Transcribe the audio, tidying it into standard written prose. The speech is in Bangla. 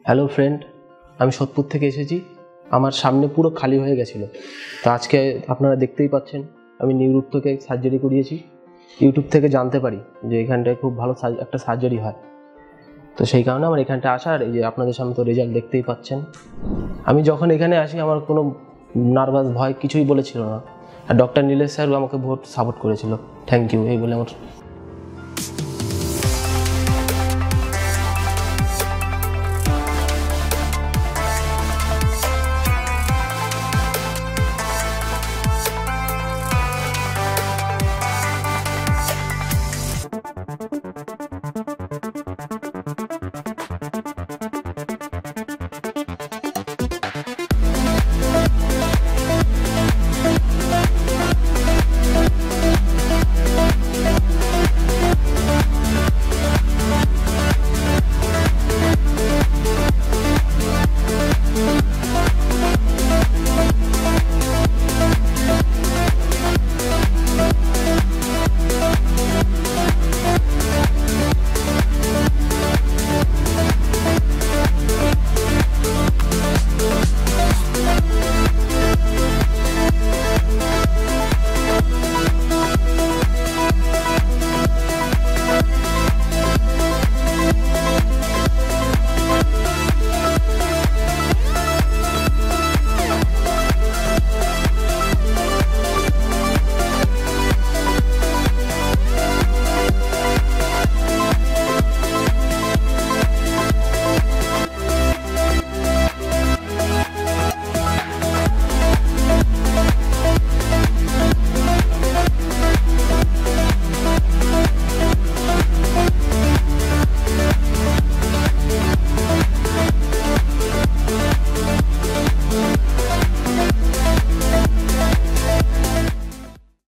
হ্যালো ফ্রেন্ড, আমি সোদপুর থেকে এসেছি। আমার সামনে পুরো খালি হয়ে গেছিলো, তো আজকে আপনারা দেখতেই পাচ্ছেন আমি নিউরোড থেকে সার্জারি করিয়েছি। ইউটিউব থেকে জানতে পারি যে এখানটায় খুব ভালো একটা সার্জারি হয়, তো সেই কারণে আমার এখানটা আসার। এই যে আপনাদের সামনে তো রেজাল্ট দেখতেই পাচ্ছেন। আমি যখন এখানে আসি আমার কোনো নার্ভাস ভয় কিছুই বলেছিল না, আর ডক্টর নীলেশ স্যার আমাকে বহুত সাপোর্ট করেছিল। থ্যাংক ইউ এই বলে আমার